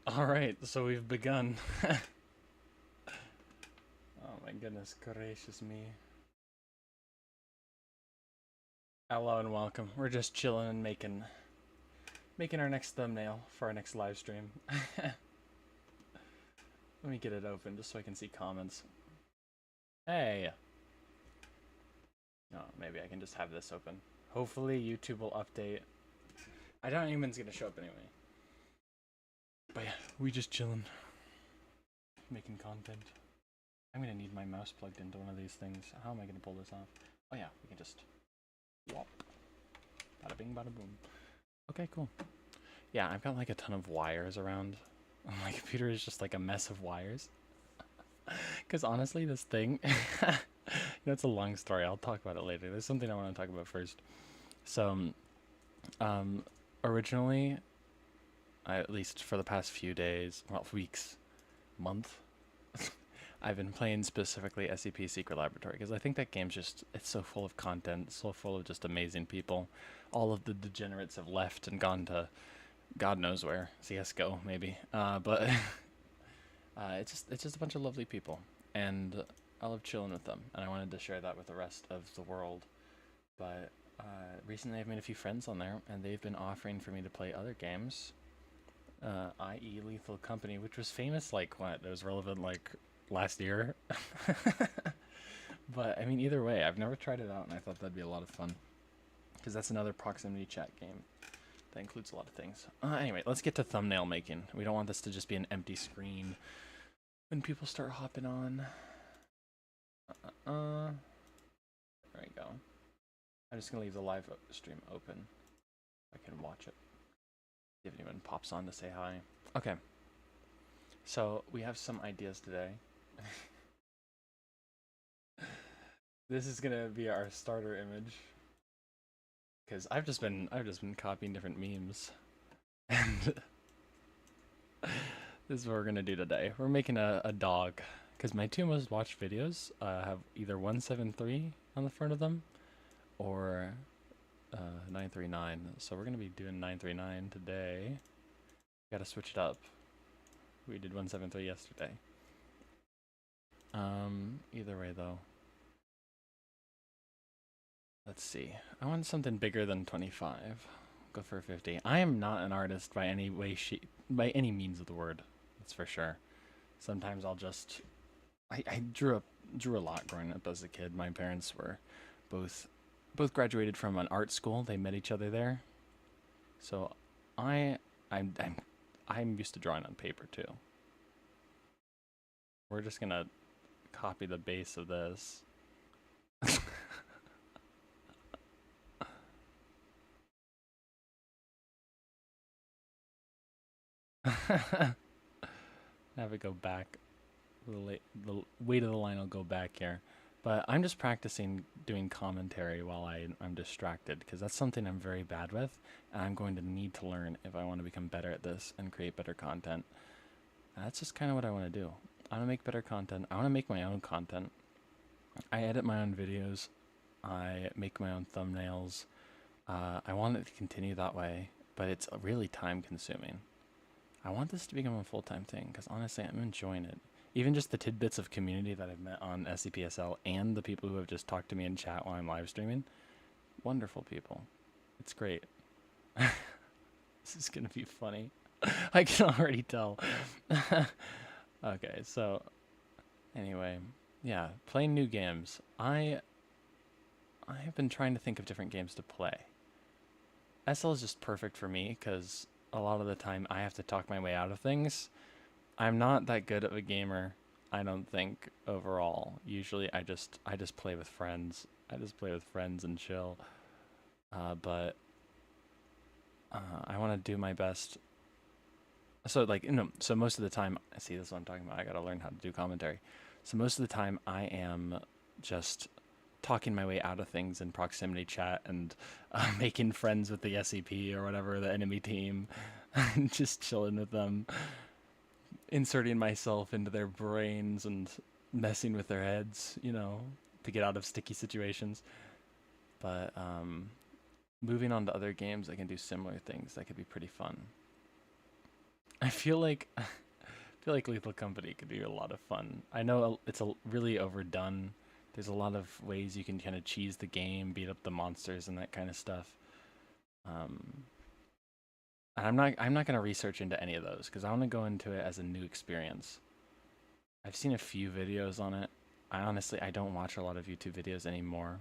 Alright, so we've begun. Oh my goodness gracious me. Hello and welcome. We're just chilling and making our next thumbnail for our next live stream. Let me get it open just so I can see comments. Hey! No, maybe I can just have this open. Hopefully YouTube will update. I don't even think it's gonna show up anyway. But yeah, we just chilling. Making content. I'm gonna need my mouse plugged into one of these things. How am I gonna pull this off? Oh yeah, we can just... Wop. Bada bing, bada boom. Okay, cool. Yeah, I've got like a ton of wires around. My computer is just like a mess of wires. Because honestly, this thing... it's a long story. I'll talk about it later. There's something I want to talk about first. So, originally, at least for the past few days, well, weeks, month, I've been playing specifically SCP Secret Laboratory because I think that game's just, it's so full of content, so full of just amazing people. All of the degenerates have left and gone to God knows where, CSGO maybe, but it's just a bunch of lovely people, and I love chilling with them, and I wanted to share that with the rest of the world. But recently I've made a few friends on there, and they've been offering for me to play other games, i.e. Lethal Company, which was famous like what? It was relevant like last year. But I mean, either way, I've never tried it out, and I thought that'd be a lot of fun because that's another proximity chat game that includes a lot of things. Anyway, let's get to thumbnail making. We don't want this to just be an empty screen when people start hopping on. There we go. I'm just gonna leave the live stream open. I can watch it. See if anyone pops on to say hi. Okay. So we have some ideas today. This is gonna be our starter image. Because I've just been copying different memes. And this is what we're gonna do today. We're making a dog. Because my two most watched videos have either 173 on the front of them or 939. So we're gonna be doing 939 today. Gotta switch it up. We did 173 yesterday. Either way though. Let's see. I want something bigger than 25. Go for 50. I am not an artist by any way, by any means of the word. That's for sure. Sometimes I'll just... I drew a lot growing up as a kid. My parents were both graduated from an art school. They met each other there. So I'm used to drawing on paper too. We're just gonna copy the base of this. Have it go back. The weight of the line will go back here. But I'm just practicing doing commentary while I'm distracted, because that's something I'm very bad with, and I'm going to need to learn if I want to become better at this and create better content. And that's just kind of what I want to do. I want to make better content. I want to make my own content. I edit my own videos. I make my own thumbnails. I want it to continue that way, but it's really time consuming. I want this to become a full-time thing because honestly, I'm enjoying it. Even just the tidbits of community that I've met on SCPSL and the people who have just talked to me in chat while I'm live streaming. Wonderful people. It's great. This is going to be funny. I can already tell. Okay, so anyway, yeah, playing new games. I have been trying to think of different games to play. SL is just perfect for me because a lot of the time I have to talk my way out of things. I'm not that good of a gamer, I don't think, overall. Usually I just play with friends. I just play with friends and chill. But I want to do my best. So like, so most of the time, see, this is what I'm talking about. I got to learn how to do commentary. So most of the time I am just talking my way out of things in proximity chat and making friends with the SCP or whatever, the enemy team, and just chilling with them, inserting myself into their brains and messing with their heads, to get out of sticky situations. But moving on to other games, I can do similar things. That could be pretty fun. I feel like Lethal Company could be a lot of fun. I know it's really overdone. There's a lot of ways you can kind of cheese the game, beat up the monsters, and that kind of stuff. Um, and I'm not gonna research into any of those because I want to go into it as a new experience. I've seen a few videos on it. I don't watch a lot of YouTube videos anymore.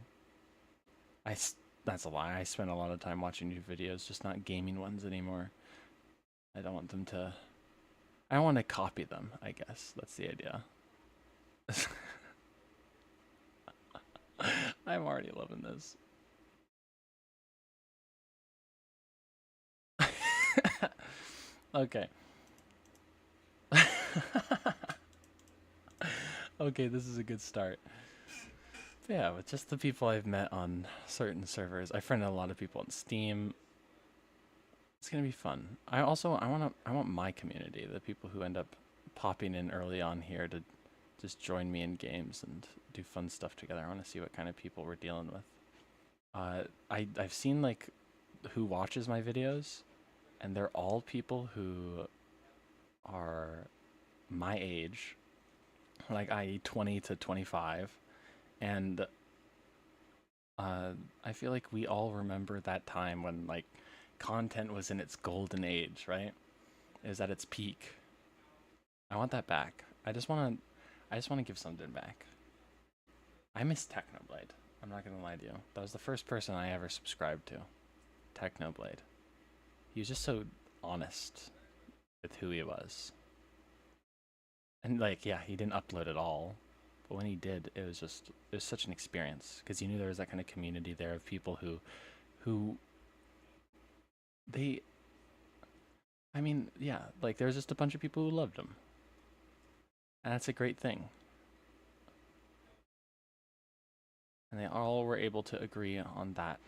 That's a lie. I spend a lot of time watching YouTube videos, just not gaming ones anymore. I don't want them to. I want to copy them. I guess that's the idea. I'm already loving this. Okay. Okay, this is a good start. But yeah, with just the people I've met on certain servers, I friended a lot of people on Steam. It's gonna be fun. I want my community, the people who end up popping in early on here to just join me in games and do fun stuff together. I want to see what kind of people we're dealing with. I've seen like who watches my videos, and they're all people who are my age, like i.e. 20 to 25, and I feel like we all remember that time when like content was in its golden age, right? It was at its peak. I want that back. I just want to give something back. I miss Technoblade. I'm not gonna lie to you. That was the first person I ever subscribed to. Technoblade. He was just so honest with who he was. And like, yeah, he didn't upload at all. But when he did, it was such an experience. Because you knew there was that kind of community there of people who they, I mean, yeah, like there was just a bunch of people who loved him. And that's a great thing. And they all were able to agree on that.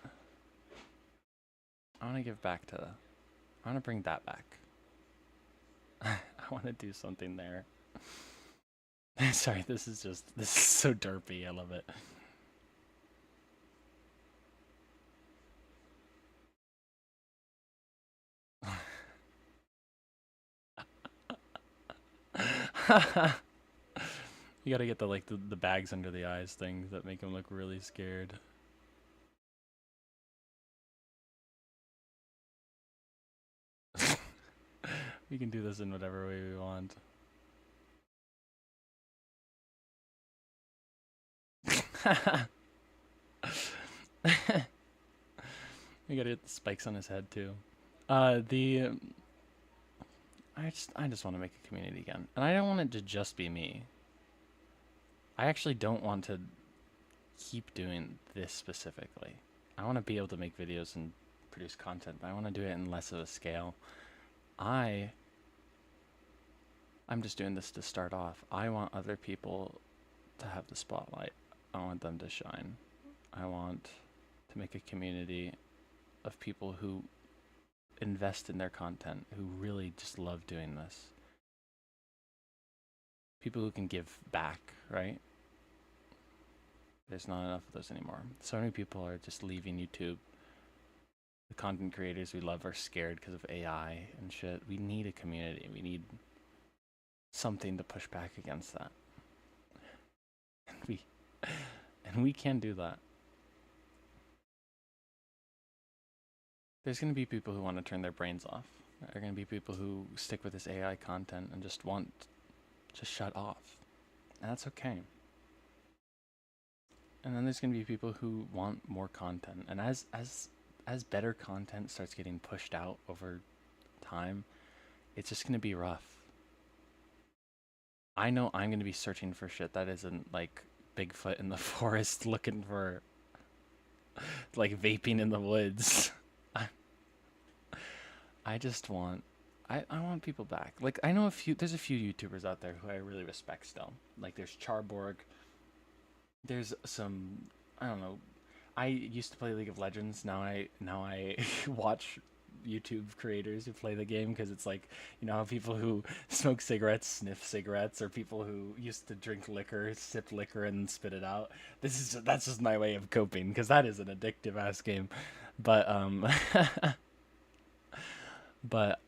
I want to give back to, I want to bring that back. I want to do something there. Sorry, this is so derpy. I love it. You gotta get the bags under the eyes things that make him look really scared. We can do this in whatever way we want. We gotta get the spikes on his head too. The I just want to make a community again, and I don't want it to just be me. I actually don't want to keep doing this specifically. I want to be able to make videos and produce content, but I want to do it in less of a scale. I'm just doing this to start off. I want other people to have the spotlight. I want them to shine. I want to make a community of people who invest in their content, who really just love doing this. People who can give back, right? There's not enough of those anymore. So many people are just leaving YouTube. The content creators we love are scared because of AI and shit. We need a community. We need something to push back against that. And we can do that. There's going to be people who want to turn their brains off. There are going to be people who stick with this AI content and just shut off. And that's okay. And then there's going to be people who want more content. And as better content starts getting pushed out over time, it's just going to be rough. I know I'm going to be searching for shit that isn't like Bigfoot in the forest looking for like vaping in the woods. I just want I want people back. Like I know there's a few YouTubers out there who I really respect still. Like there's Charborg. There's some I don't know. I used to play League of Legends. Now I watch YouTube creators who play the game because it's like, you know, people who smoke cigarettes, sniff cigarettes, or people who used to drink liquor, sip liquor and spit it out. That's just my way of coping because that is an addictive ass game. But but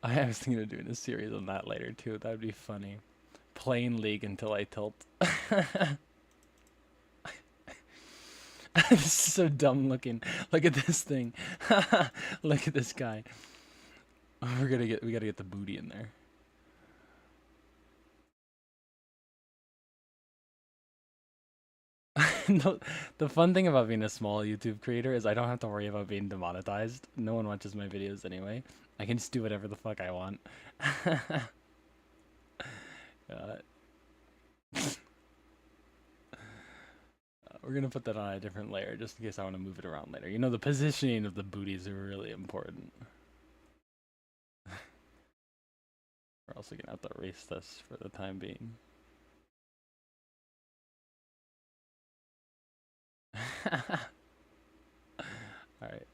I was thinking of doing a series on that later too. That would be funny. Playing League until I tilt. This is so dumb looking. Look at this thing. Look at this guy. Oh, we gotta get the booty in there. No, the fun thing about being a small YouTube creator is I don't have to worry about being demonetized. No one watches my videos anyway. I can just do whatever the fuck I want. uh, we're gonna put that on a different layer just in case I want to move it around later. You know, the positioning of the booties are really important. We're also gonna have to erase this for the time being. Alright.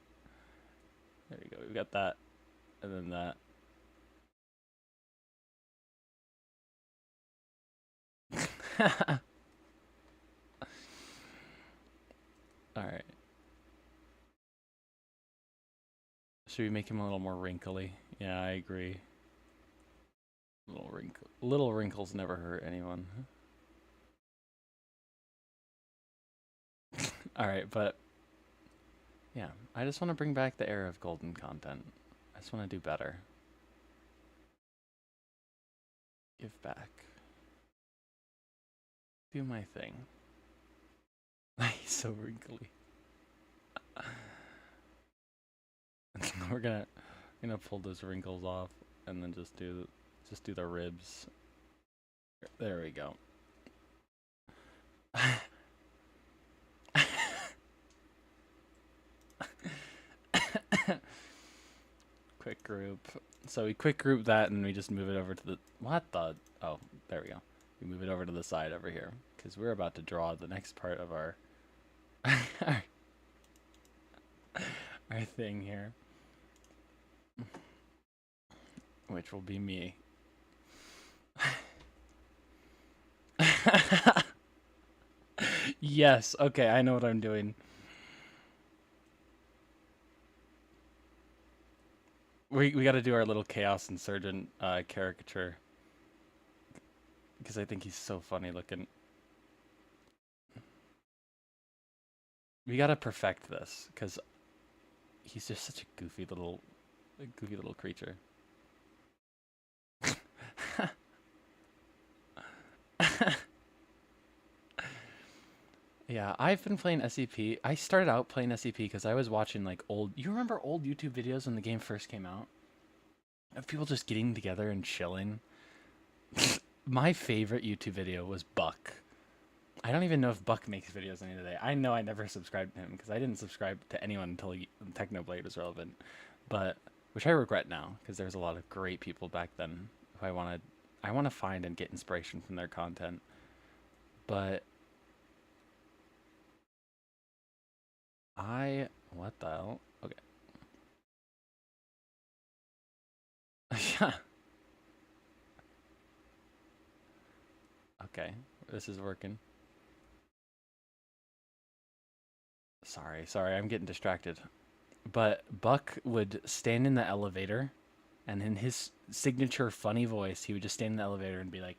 There we go. We've got that. And then that. Alright. Should we make him a little more wrinkly? Yeah, I agree. Little wrinkles never hurt anyone. Alright, but yeah, I just want to bring back the era of golden content. I just want to do better. Give back. Do my thing. He's so wrinkly. We're gonna pull those wrinkles off and then just do the ribs. There we go. Quick group. So we quick group that and we just move it over to the oh, there we go. We move it over to the side over here because we're about to draw the next part of our our thing here, which will be me. Yes, okay, I know what I'm doing. We got to do our little Chaos Insurgent caricature because I think he's so funny looking. We got to perfect this because he's just such a goofy little creature. Yeah, I've been playing SCP. I started out playing SCP because I was watching like you remember old YouTube videos when the game first came out? Of people just getting together and chilling. My favorite YouTube video was Buck. I don't even know if Buck makes videos any today. I know I never subscribed to him because I didn't subscribe to anyone until Technoblade was relevant. But which I regret now because there's a lot of great people back then who I want to find and get inspiration from their content. But what the hell? Okay. Yeah. Okay, this is working. Sorry, I'm getting distracted. But Buck would stand in the elevator, and in his signature funny voice, he would just stand in the elevator and be like,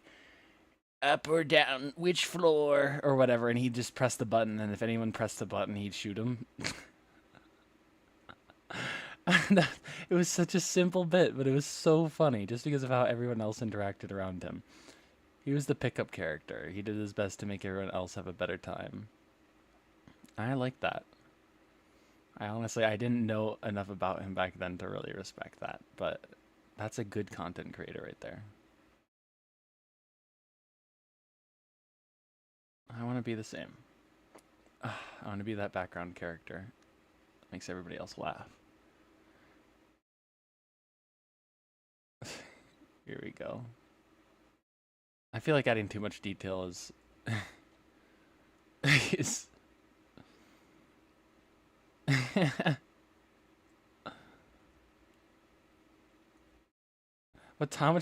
up or down, which floor, or whatever, and he'd just press the button, and if anyone pressed the button, he'd shoot him. It was such a simple bit, but it was so funny, just because of how everyone else interacted around him. He was the pickup character. He did his best to make everyone else have a better time. I like that. I didn't know enough about him back then to really respect that, but that's a good content creator right there. I want to be the same. I want to be that background character that makes everybody else laugh. Here we go. I feel like adding too much detail is what time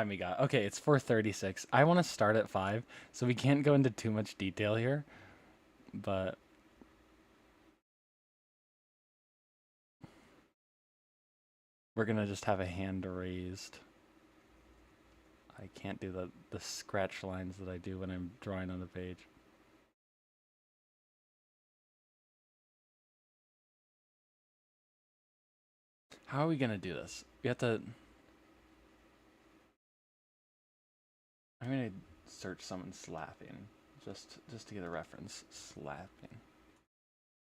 we got? Okay, it's 4:36. I want to start at 5, so we can't go into too much detail here. But We're gonna just have a hand raised. I can't do the scratch lines that I do when I'm drawing on the page. How are we gonna do this? We have to... I'm gonna search someone slapping. Just to get a reference. Slapping.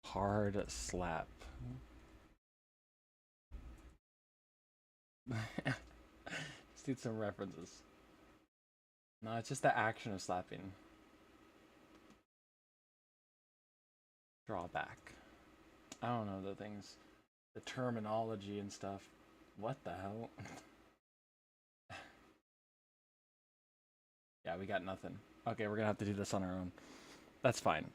Hard slap. Just need some references. No, it's just the action of slapping. Drawback. I don't know the things. The terminology and stuff. What the hell? Yeah, we got nothing. Okay, we're gonna have to do this on our own. That's fine.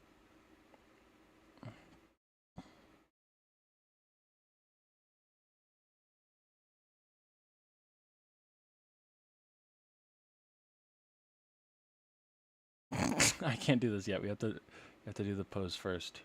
I can't do this yet. We have to do the pose first.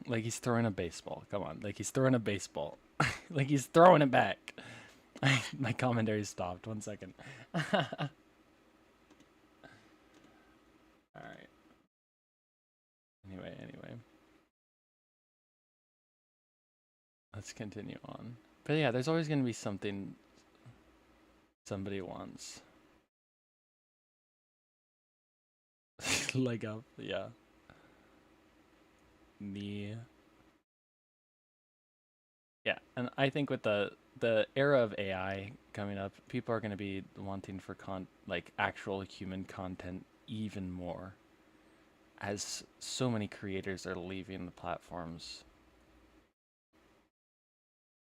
Like he's throwing a baseball. Come on. Like he's throwing a baseball. Like he's throwing it back. My commentary stopped. 1 second. Alright. Anyway. Let's continue on. But yeah, there's always going to be something somebody wants. Leg up, yeah. Knee. Yeah, and I think with the era of AI coming up, people are going to be wanting for like actual human content even more, as so many creators are leaving the platforms.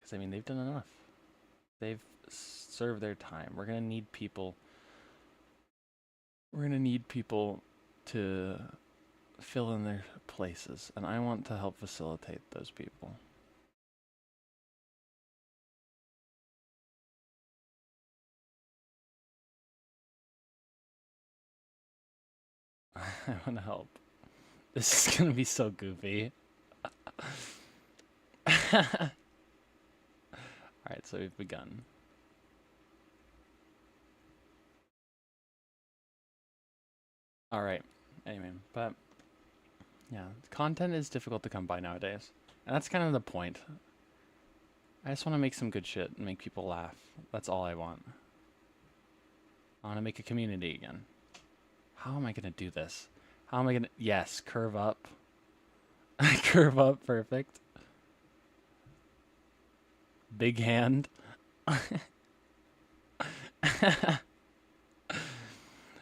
Because I mean, they've done enough. They've served their time. We're going to need people. We're going to need people to fill in their places, and I want to help facilitate those people. I want to help. This is gonna be so goofy. Alright, so we've begun. Alright, anyway, but yeah, content is difficult to come by nowadays. And that's kind of the point. I just want to make some good shit and make people laugh. That's all I want. I want to make a community again. How am I going to do this? How am I going to... Yes, curve up. Curve up, perfect. Big hand.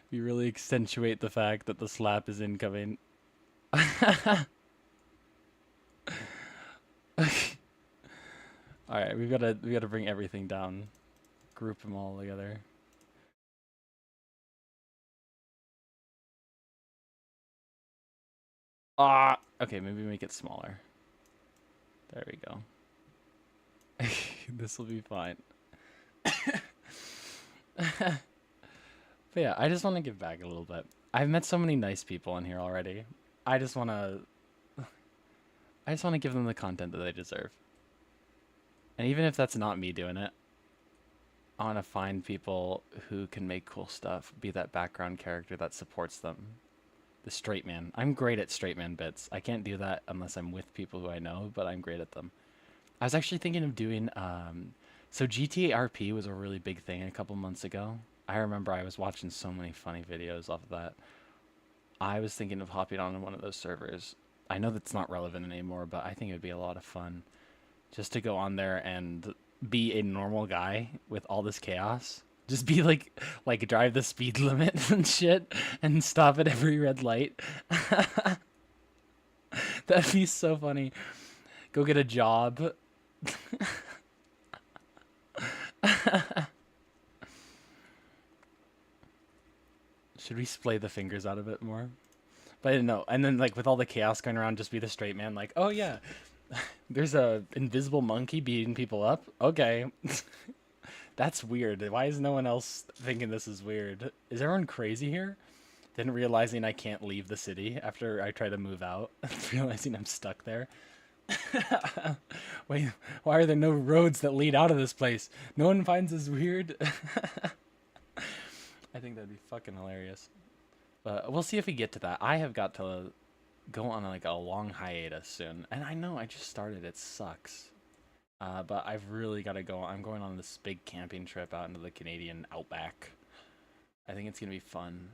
You really accentuate the fact that the slap is incoming. Alright, we've got to bring everything down. Group them all together. Okay, maybe make it smaller. There we go. This will be fine. But yeah, I just want to give back a little bit. I've met so many nice people in here already. I just want to give them the content that they deserve. And even if that's not me doing it, I want to find people who can make cool stuff, be that background character that supports them. The straight man. I'm great at straight man bits. I can't do that unless I'm with people who I know, but I'm great at them. I was actually thinking of doing, so GTA RP was a really big thing a couple months ago. I remember I was watching so many funny videos off of that. I was thinking of hopping on one of those servers. I know that's not relevant anymore, but I think it would be a lot of fun just to go on there and be a normal guy with all this chaos. Just be like drive the speed limit and shit and stop at every red light. That'd be so funny. Go get a job. Should we splay the fingers out a bit more? But no, and then like with all the chaos going around, just be the straight man. Like, oh yeah, there's a invisible monkey beating people up. Okay, That's weird. Why is no one else thinking this is weird? Is everyone crazy here? Then realizing I can't leave the city after I try to move out, realizing I'm stuck there. Wait, why are there no roads that lead out of this place? No one finds this weird. I think that'd be fucking hilarious. But we'll see if we get to that. I have got to go on like a long hiatus soon, and I know I just started. It sucks. But I've really got to go. I'm going on this big camping trip out into the Canadian outback. I think it's gonna be fun.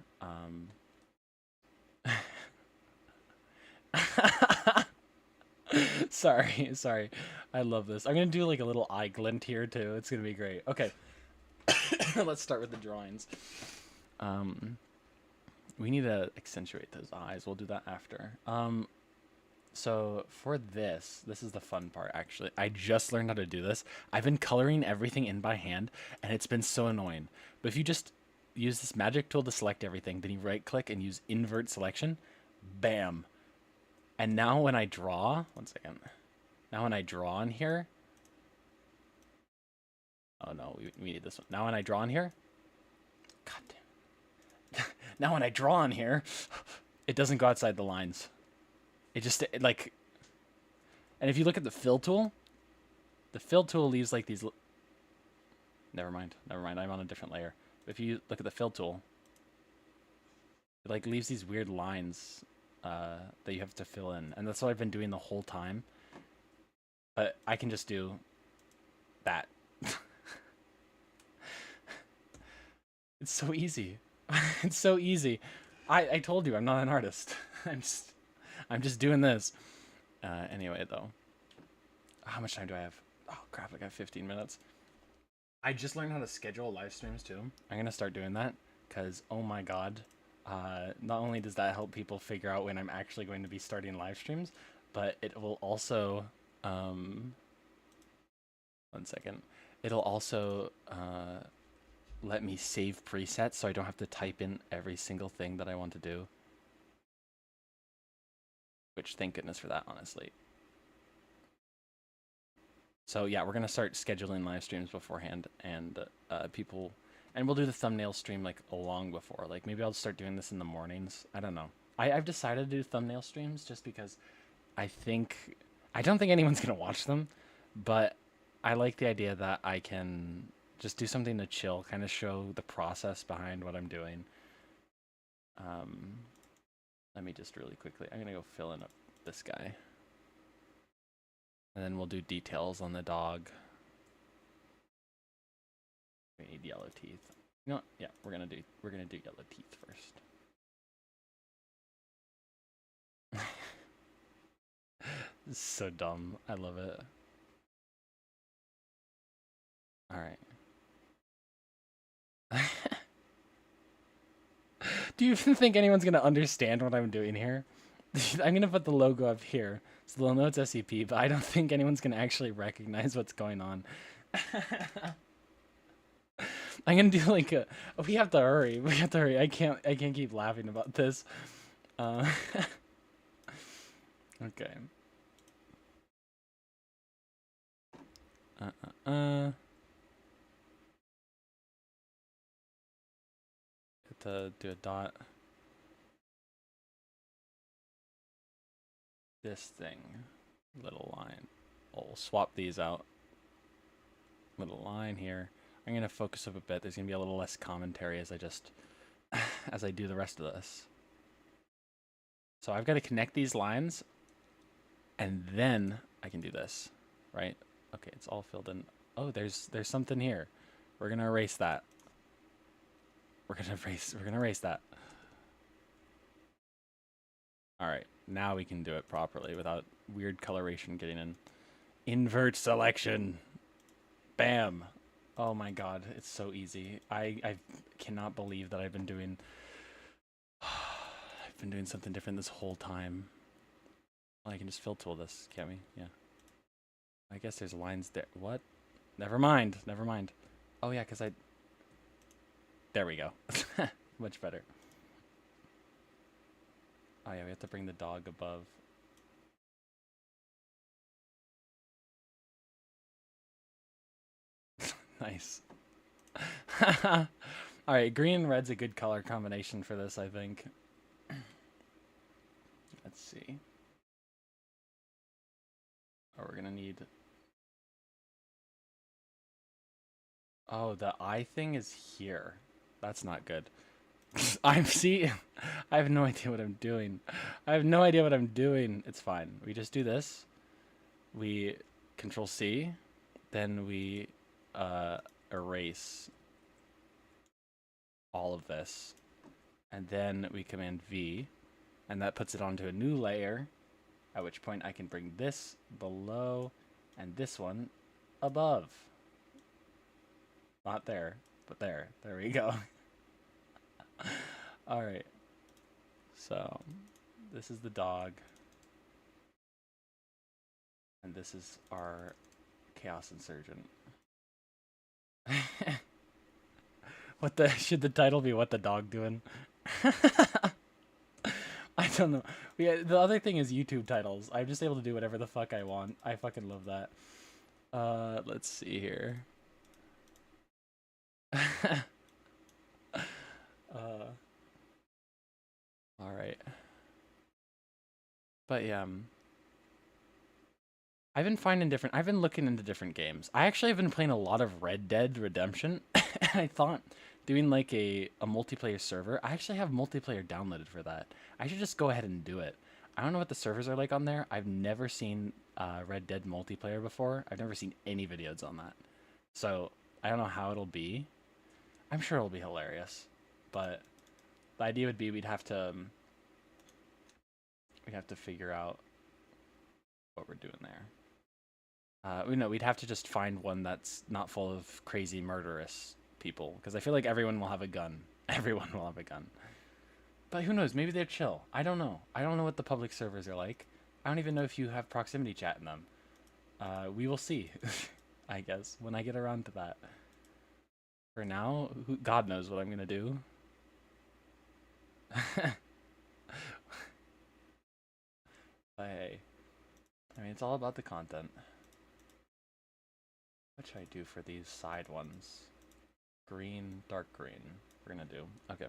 Sorry. I love this. I'm gonna do like a little eye glint here too. It's gonna be great. Okay, let's start with the drawings. We need to accentuate those eyes. We'll do that after. So for this is the fun part actually. I just learned how to do this. I've been coloring everything in by hand, and it's been so annoying. But if you just use this magic tool to select everything, then you right click and use invert selection, bam. And now when I draw, one second. Now when I draw in here, oh no, we need this one. Now when I draw in here, god damn. Now when I draw in here, it doesn't go outside the lines. It like, and if you look at the fill tool leaves like these, never mind, I'm on a different layer. If you look at the fill tool, it like leaves these weird lines that you have to fill in. And that's what I've been doing the whole time. But I can just do that. It's so easy. It's so easy. I told you I'm not an artist. I'm just doing this. Anyway, though. How much time do I have? Oh, crap. I got 15 minutes. I just learned how to schedule live streams, too. I'm going to start doing that because, oh, my God. Not only does that help people figure out when I'm actually going to be starting live streams, but it will also... one second. It'll also let me save presets so I don't have to type in every single thing that I want to do. Which, thank goodness for that, honestly. So yeah, we're going to start scheduling live streams beforehand, and people... And we'll do the thumbnail stream like long before. Like maybe I'll start doing this in the mornings. I don't know. I've decided to do thumbnail streams just because I don't think anyone's going to watch them, but I like the idea that I can just do something to chill, kind of show the process behind what I'm doing. Let me just really quickly, I'm going to go fill in up this guy. And then we'll do details on the dog. We need yellow teeth. You know what? Yeah, we're gonna do yellow teeth first. This is so dumb. I love it. Alright. Do you even think anyone's gonna understand what I'm doing here? I'm gonna put the logo up here, so they'll know it's SCP, but I don't think anyone's gonna actually recognize what's going on. I'm gonna do like a... Oh, we have to hurry. We have to hurry. I can't keep laughing about this. Okay. Have to do a dot. This thing. Little line. I'll swap these out. Little line here. I'm going to focus up a bit. There's going to be a little less commentary as I do the rest of this. So I've got to connect these lines, and then I can do this, right? Okay, it's all filled in. Oh, there's something here. We're going to erase that. We're going to erase that. All right, now we can do it properly without weird coloration getting in. Invert selection. Bam. Oh my god, it's so easy. I cannot believe that I've been doing something different this whole time. Well, I can just fill tool this, can't we? Yeah. I guess there's lines there. What? Never mind. Oh yeah, because there we go. Much better. Oh yeah, we have to bring the dog above. Nice. Alright, green and red's a good color combination for this, I think. Let's see. Oh, we're gonna need... Oh, the eye thing is here. That's not good. I have no idea what I'm doing. I have no idea what I'm doing. It's fine. We just do this. We Control C, then we erase all of this, and then we Command V, and that puts it onto a new layer, at which point I can bring this below and this one above. Not there, but there. There we go. Alright. So, this is the dog. And this is our Chaos Insurgent. Should the title be What the Dog Doing? I don't know. The other thing is YouTube titles. I'm just able to do whatever the fuck I want. I fucking love that. Let's see here. Alright. But yeah, I've been looking into different games. I actually have been playing a lot of Red Dead Redemption. And I thought doing like a multiplayer server, I actually have multiplayer downloaded for that. I should just go ahead and do it. I don't know what the servers are like on there. I've never seen Red Dead multiplayer before. I've never seen any videos on that. So I don't know how it'll be. I'm sure it'll be hilarious. But the idea would be we'd have to figure out what we're doing there. We'd have to just find one that's not full of crazy murderous people, because I feel like everyone will have a gun. Everyone will have a gun. But who knows? Maybe they're chill. I don't know. I don't know what the public servers are like. I don't even know if you have proximity chat in them. We will see, I guess, when I get around to that. For now, God knows what I'm going to do. But hey, I mean, it's all about the content. What should I do for these side ones? Green, dark green. We're gonna do. Okay.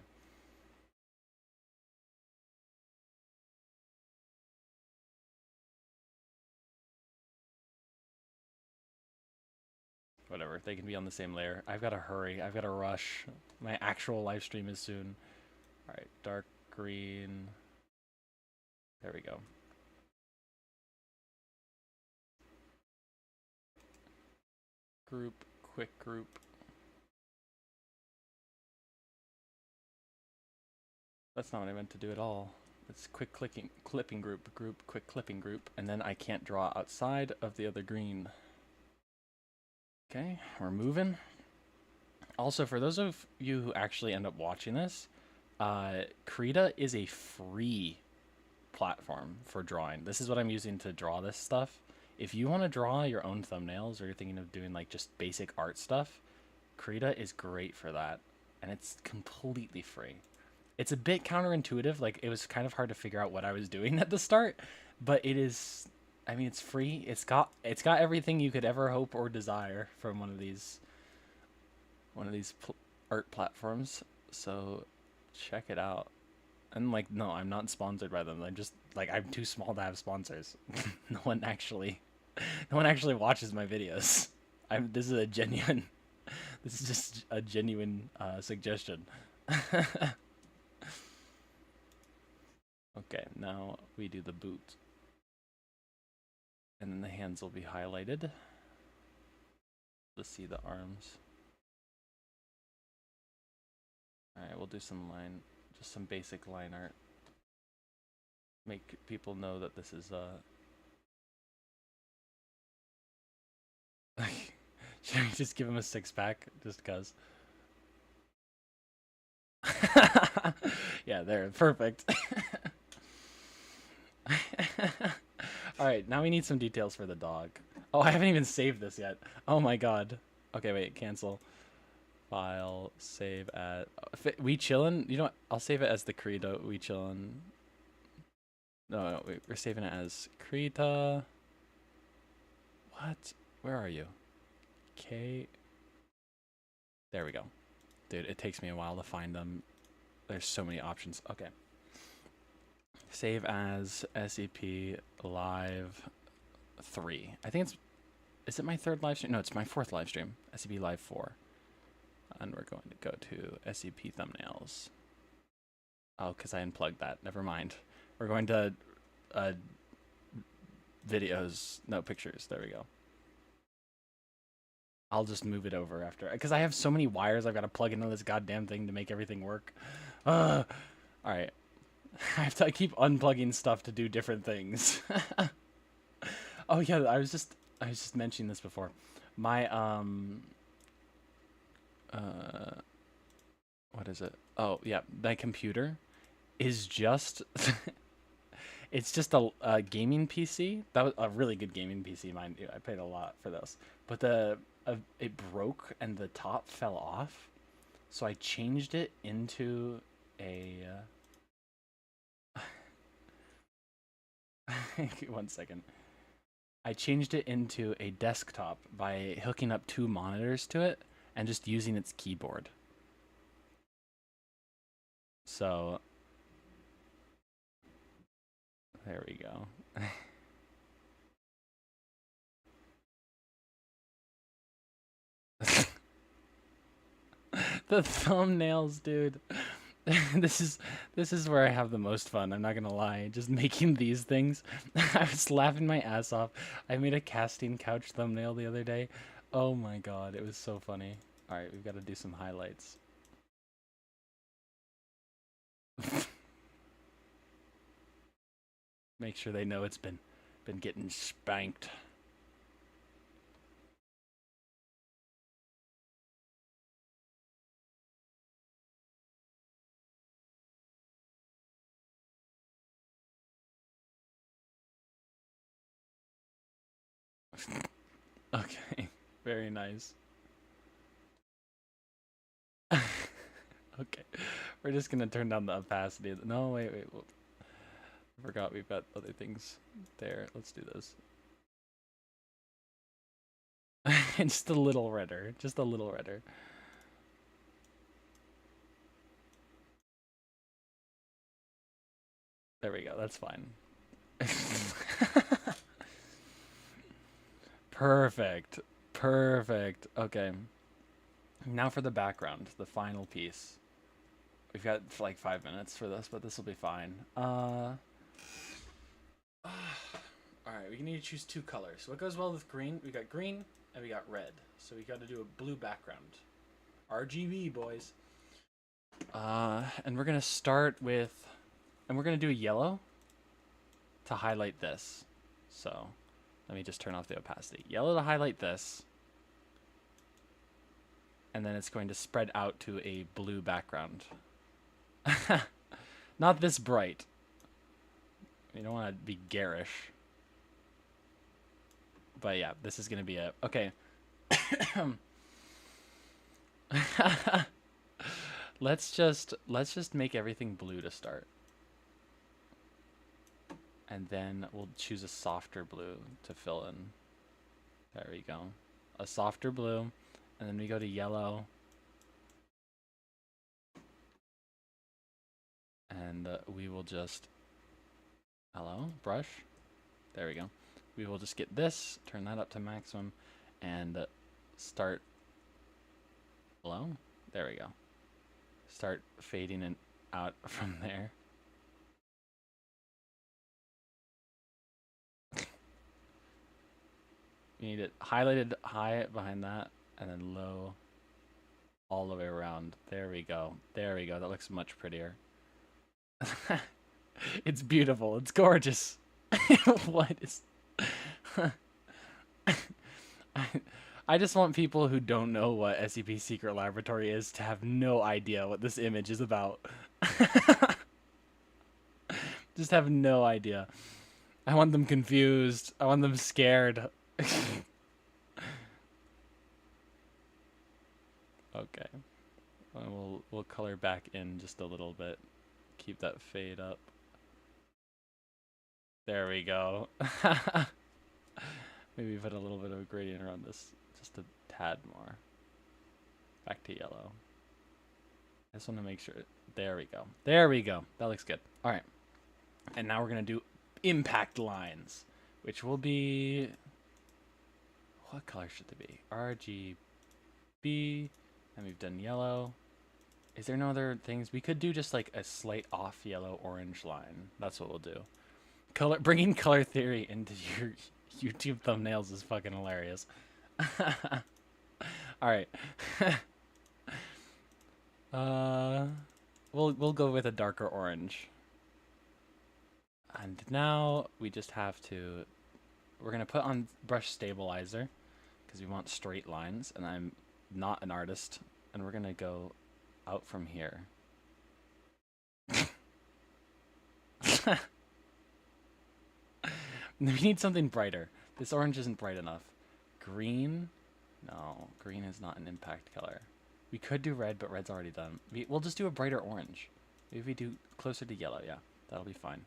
Whatever, they can be on the same layer. I've got to hurry. I've got to rush. My actual live stream is soon. Alright, dark green. There we go. Group, quick group. That's not what I meant to do at all. It's quick clipping group, quick clipping group, and then I can't draw outside of the other green. Okay, we're moving. Also, for those of you who actually end up watching this, Krita is a free platform for drawing. This is what I'm using to draw this stuff. If you want to draw your own thumbnails, or you're thinking of doing like just basic art stuff, Krita is great for that, and it's completely free. It's a bit counterintuitive. Like, it was kind of hard to figure out what I was doing at the start, but it is, I mean, it's free. It's got everything you could ever hope or desire from one of these art platforms. So check it out. And like, no, I'm not sponsored by them. I'm just like, I'm too small to have sponsors. No one actually watches my videos. This is just a genuine suggestion. Okay, now we do the boot. And then the hands will be highlighted. Let's see the arms. Alright, we'll do some just some basic line art. Make people know that this is should I just give him a 6-pack just cuz? Yeah, there, perfect. Alright, now we need some details for the dog. Oh, I haven't even saved this yet. Oh my god. Okay, wait, cancel. File, save at... We Chillin? You know what? I'll save it as the Krita We Chillin. No, wait, we're saving it as Krita... What? Where are you? K... There we go. Dude, it takes me a while to find them. There's so many options. Okay. Save as SEP live 3. I think it's... Is it my 3rd live stream? No, it's my 4th live stream. SEP live 4. And we're going to go to SEP thumbnails. Oh, because I unplugged that. Never mind. We're going to videos. No, pictures. There we go. I'll just move it over after. Because I have so many wires I've got to plug into this goddamn thing to make everything work. Alright. I keep unplugging stuff to do different things. Oh yeah, I was just mentioning this before. My what is it? Oh yeah, my computer is just it's just a gaming PC. That was a really good gaming PC, mind you. I paid a lot for this, but it broke and the top fell off, so I changed it into a. 1 second. I changed it into a desktop by hooking up 2 monitors to it and just using its keyboard. So there we go. The thumbnails, dude. This is where I have the most fun. I'm not gonna lie. Just making these things. I was laughing my ass off. I made a casting couch thumbnail the other day. Oh my god, it was so funny. All right, we've got to do some highlights. Make sure they know it's been getting spanked. Okay, very nice. Okay, we're just gonna turn down the opacity. No, wait. I forgot we've got other things there. Let's do this. Just a little redder. Just a little redder. There we go. That's fine. Perfect. Perfect. Okay. Now for the background, the final piece. We've got like 5 minutes for this, but this will be fine. Alright, we need to choose 2 colors. What goes well with green? We got green and we got red. So we got to do a blue background. RGB, boys. And we're going to start with... And we're going to do a yellow to highlight this. So let me just turn off the opacity. Yellow to highlight this. And then it's going to spread out to a blue background. Not this bright. You don't want to be garish. But yeah, this is going to be it. Okay. Let's just make everything blue to start. And then we'll choose a softer blue to fill in. There we go. A softer blue. And then we go to yellow. And we will just... Hello? Brush? There we go. We will just get this, turn that up to maximum, and start... Hello? There we go. Start fading it out from there. You need it highlighted high behind that, and then low all the way around. There we go. There we go. That looks much prettier. It's beautiful. It's gorgeous. What is... I just want people who don't know what SCP Secret Laboratory is to have no idea what this image is about. Just have no idea. I want them confused. I want them scared. Okay. We'll color back in just a little bit. Keep that fade up. There we go. Maybe put a little bit of a gradient around this, just a tad more. Back to yellow. I just want to make sure. There we go. There we go. That looks good. All right. And now we're going to do impact lines, which will be... What color should they be? RGB. And we've done yellow. Is there no other things? We could do just like a slight off yellow orange line. That's what we'll do. Bringing color theory into your YouTube thumbnails is fucking hilarious. All right. We'll go with a darker orange. And now we just have to, we're gonna put on brush stabilizer because we want straight lines, and I'm not an artist, and we're gonna go out from here. We need something brighter. This orange isn't bright enough. Green? No, green is not an impact color. We could do red, but red's already done. We'll just do a brighter orange. Maybe we do closer to yellow. Yeah, that'll be fine.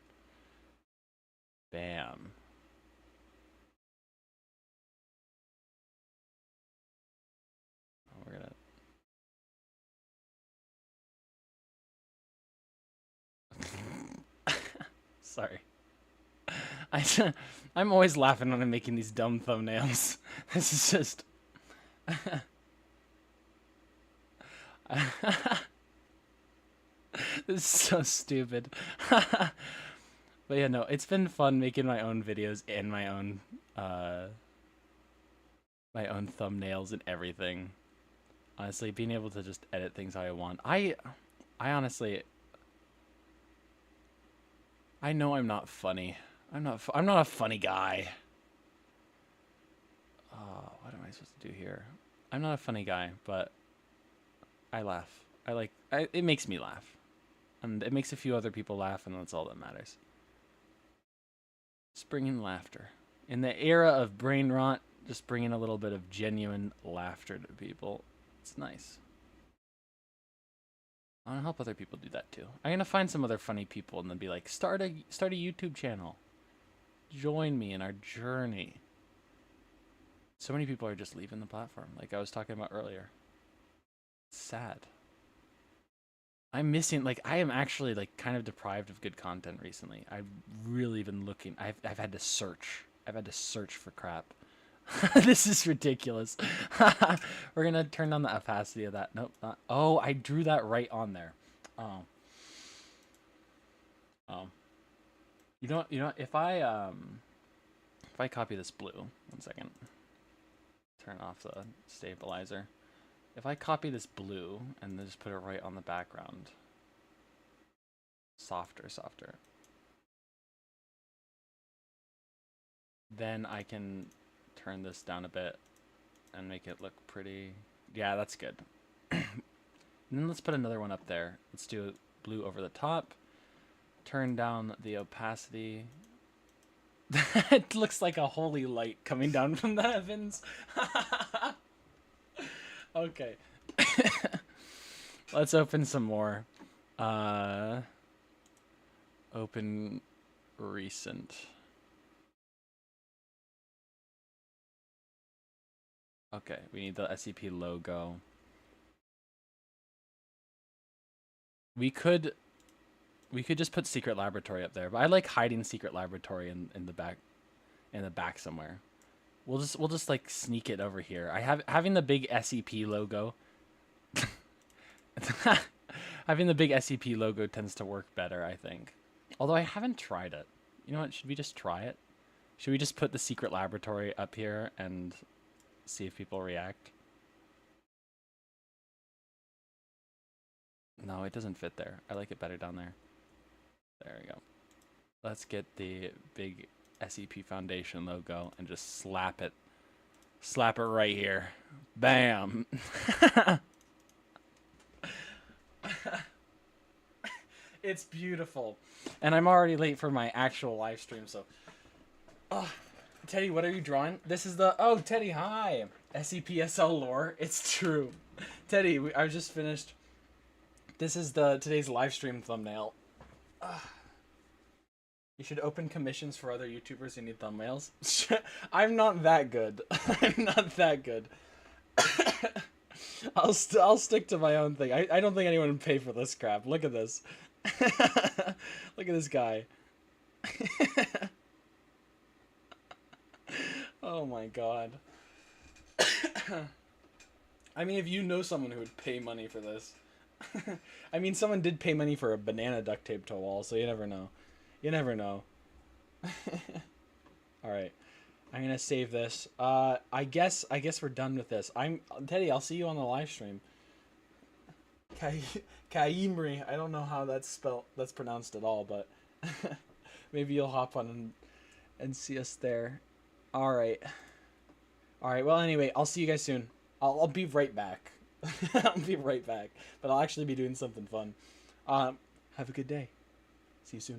Bam. Oh, we're gonna... Sorry. I'm always laughing when I'm making these dumb thumbnails. This is just... This is so stupid. But yeah, no, it's been fun making my own videos and my own thumbnails and everything. Honestly, being able to just edit things how I want. I honestly, I know I'm not funny. I'm not a funny guy. What am I supposed to do here? I'm not a funny guy, but I laugh. It makes me laugh. And it makes a few other people laugh, and that's all that matters. Just bring in laughter. In the era of brain rot, just bring in a little bit of genuine laughter to people. It's nice. I want to help other people do that too. I'm gonna find some other funny people and then be like, start a YouTube channel. Join me in our journey. So many people are just leaving the platform, like I was talking about earlier. It's sad. I'm missing, like, I am actually like kind of deprived of good content recently. I've really been looking. I've had to search. I've had to search for crap. This is ridiculous. We're gonna turn down the opacity of that. Nope, not. Oh, I drew that right on there. Oh. You know, if I copy this blue, 1 second. Turn off the stabilizer. If I copy this blue and then just put it right on the background. Softer. Then I can turn this down a bit and make it look pretty. Yeah, that's good. And then let's put another one up there. Let's do blue over the top. Turn down the opacity. It looks like a holy light coming down from the heavens. Okay. Let's open some more. Open recent. Okay, we need the SCP logo. We could just put secret laboratory up there, but I like hiding secret laboratory in the back somewhere. We'll just like sneak it over here. Having the big SCP logo. Having the big SCP logo tends to work better, I think. Although I haven't tried it. You know what? Should we just try it? Should we just put the secret laboratory up here and see if people react? No, it doesn't fit there. I like it better down there. There we go. Let's get the big SCP Foundation logo and just slap it. Slap it right here. Bam! It's beautiful. And I'm already late for my actual live stream, so... Oh, Teddy, what are you drawing? This is the... Oh, Teddy, hi! SCP-SL lore. It's true. Teddy, I just finished... This is today's live stream thumbnail. You should open commissions for other YouTubers who need thumbnails. I'm not that good. I'm not that good. I'll stick to my own thing. I don't think anyone would pay for this crap. Look at this. Look at this guy. Oh my god. I mean, if you know someone who would pay money for this. I mean, someone did pay money for a banana duct tape to a wall, so you never know. You never know. Alright. I'm gonna save this. I guess we're done with this. Teddy, I'll see you on the live stream. Kaimri. I don't know how that's pronounced at all, but maybe you'll hop on and see us there. Alright. Alright, well anyway, I'll see you guys soon. I'll be right back. I'll be right back. But I'll actually be doing something fun. Have a good day. See you soon.